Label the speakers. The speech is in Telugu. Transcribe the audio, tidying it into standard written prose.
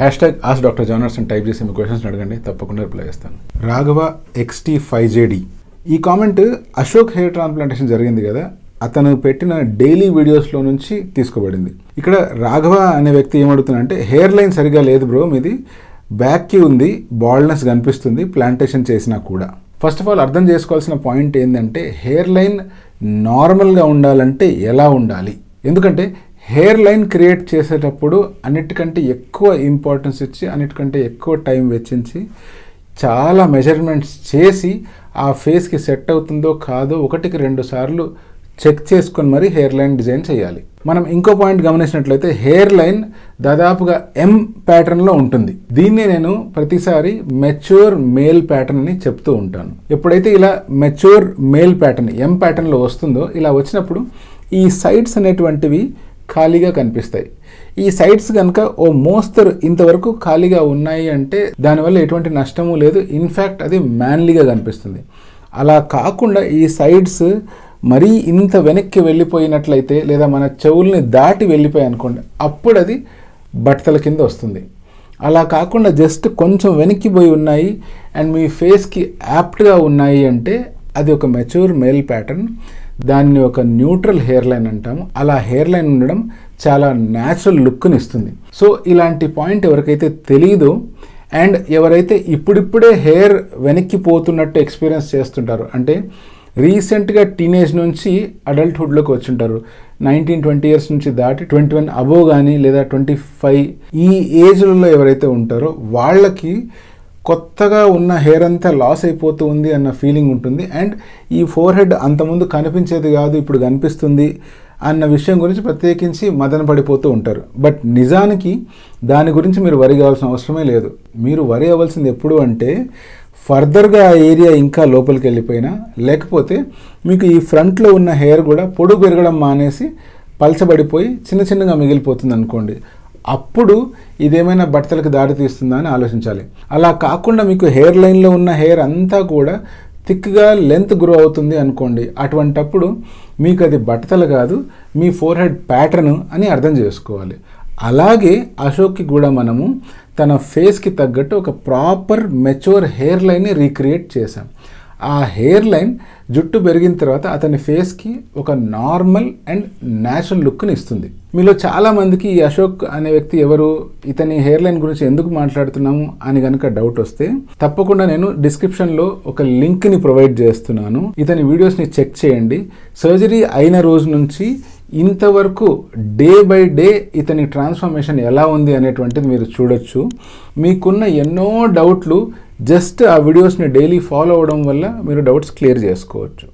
Speaker 1: #AskDrJonas అని టైప్ చేసి మీ క్వశ్చన్స్ అడగండి, తప్పకుండా రిప్లై చేస్తాను. రాఘవ XT5JD ఈ కామెంట్ అశోక్ హెయిర్ ట్రాన్స్ప్లాంటేషన్ జరిగింది కదా, అతను పెట్టిన డైలీ వీడియోస్లో నుంచి తీసుకోబడింది. ఇక్కడ రాఘవ అనే వ్యక్తి ఏమడుగుతున్నాడంటే, హెయిర్ లైన్ సరిగా లేదు బ్రో, మీది బ్యాక్కి ఉంది, బాల్డ్నెస్ కనిపిస్తుంది ప్లాంటేషన్ చేసినా కూడా. ఫస్ట్ ఆఫ్ ఆల్ అర్థం చేసుకోవాల్సిన పాయింట్ ఏంటంటే, హెయిర్ లైన్ నార్మల్గా ఉండాలంటే ఎలా ఉండాలి. ఎందుకంటే హెయిర్ లైన్ క్రియేట్ చేసేటప్పుడు అన్నిటికంటే ఎక్కువ ఇంపార్టెన్స్ ఇచ్చి, అన్నిటికంటే ఎక్కువ టైం వెచ్చించి, చాలా మెజర్మెంట్స్ చేసి ఆ ఫేస్కి సెట్ అవుతుందో కాదో 1-2 సార్లు చెక్ చేసుకొని మరీ హెయిర్ లైన్ డిజైన్ చేయాలి. మనం ఇంకో పాయింట్ గమనించినట్లయితే హెయిర్ లైన్ దాదాపుగా M ప్యాటర్న్లో ఉంటుంది. దీన్ని నేను ప్రతిసారి మెచ్యూర్ మేల్ ప్యాటర్న్ అని చెప్తూ ఉంటాను. ఎప్పుడైతే ఇలా మెచ్యూర్ మేల్ ప్యాటర్న్ M ప్యాటర్న్లో వస్తుందో, ఇలా వచ్చినప్పుడు ఈ సైడ్స్ అనేటువంటివి ఖాళీగా కనిపిస్తాయి. ఈ సైడ్స్ కనుక ఓ మోస్తరు ఇంతవరకు ఖాళీగా ఉన్నాయి అంటే దానివల్ల ఎటువంటి నష్టము లేదు, ఇన్ఫ్యాక్ట్ అది మ్యాన్లీగా కనిపిస్తుంది. అలా కాకుండా ఈ సైడ్స్ మరీ ఇంత వెనక్కి వెళ్ళిపోయినట్లయితే, లేదా మన చెవుల్ని దాటి వెళ్ళిపోయాయి అనుకోండి, అప్పుడు అది బట్టల కింద వస్తుంది. అలా కాకుండా జస్ట్ కొంచెం వెనక్కి పోయి ఉన్నాయి అండ్ మీ ఫేస్కి యాప్ట్గా ఉన్నాయి అంటే అది ఒక మెచ్యూర్ మేల్ ప్యాటర్న్. దాన్ని ఒక న్యూట్రల్ హెయిర్ లైన్ అంటాము. అలా హెయిర్ లైన్ ఉండడం చాలా న్యాచురల్ లుక్ని ఇస్తుంది. సో ఇలాంటి పాయింట్ ఎవరికైతే తెలియదో అండ్ ఎవరైతే ఇప్పుడిప్పుడే హెయిర్ వెనక్కి పోతున్నట్టు ఎక్స్పీరియన్స్ చేస్తుంటారో, అంటే రీసెంట్గా టీనేజ్ నుంచి అడల్ట్హుడ్లోకి వచ్చింటారు, 19-20 ఇయర్స్ నుంచి దాటి 21 అబోవ్ కానీ లేదా 25 ఈ ఏజ్లలో ఎవరైతే ఉంటారో వాళ్ళకి కొత్తగా ఉన్న హెయిర్ అంతా లాస్ అయిపోతూ ఉంది అన్న ఫీలింగ్ ఉంటుంది. అండ్ ఈ ఫోర్ హెడ్ అంతకుముందు కనిపించేది కాదు, ఇప్పుడు కనిపిస్తుంది అన్న విషయం గురించి ప్రత్యేకించి మదన పడిపోతూ ఉంటారు. బట్ నిజానికి దాని గురించి మీరు వరి కావాల్సిన అవసరమే లేదు. మీరు వరి అవ్వాల్సింది ఎప్పుడు అంటే, ఫర్దర్గా ఆ ఏరియా ఇంకా లోపలికి వెళ్ళిపోయినా, లేకపోతే మీకు ఈ ఫ్రంట్లో ఉన్న హెయిర్ కూడా పొడుగు పెరగడం మానేసి పలచబడిపోయి చిన్న చిన్నగా మిగిలిపోతుంది అనుకోండి, అప్పుడు ఇదేమైనా బట్టలకు దారి తీస్తుందా అని ఆలోచించాలి. అలా కాకుండా మీకు హెయిర్ లైన్లో ఉన్న హెయిర్ అంతా కూడా థిక్గా లెంత్ గ్రో అవుతుంది అనుకోండి, అటువంటప్పుడు మీకు అది బట్టతలు కాదు, మీ ఫోర్ హెడ్ ప్యాటర్న్ అని అర్థం చేసుకోవాలి. అలాగే అశోక్కి కూడా మనము తన ఫేస్కి తగ్గట్టు ఒక ప్రాపర్ మెచ్యూర్ హెయిర్ లైన్ని రీక్రియేట్ చేశాం. ఆ హెయిర్ లైన్ జుట్టు పెరిగిన తర్వాత అతని ఫేస్కి ఒక నార్మల్ అండ్ న్యాచురల్ లుక్ని ఇస్తుంది. మీలో చాలామందికి ఈ అశోక్ అనే వ్యక్తి ఎవరు, ఇతని హెయిర్ లైన్ గురించి ఎందుకు మాట్లాడుతున్నాము అని కనుక డౌట్ వస్తే, తప్పకుండా నేను డిస్క్రిప్షన్లో ఒక లింక్ని ప్రొవైడ్ చేస్తున్నాను. ఇతని వీడియోస్ని చెక్ చేయండి. సర్జరీ అయిన రోజు నుంచి ఇంతవరకు డే బై డే ఇతని ట్రాన్స్ఫర్మేషన్ ఎలా ఉంది అనేటువంటిది మీరు చూడొచ్చు. మీకున్న ఎన్నో డౌట్లు జస్ట్ ఆ వీడియోస్ని డైలీ ఫాలో అవడం వల్ల మీరు డౌట్స్ క్లియర్ చేసుకోవచ్చు.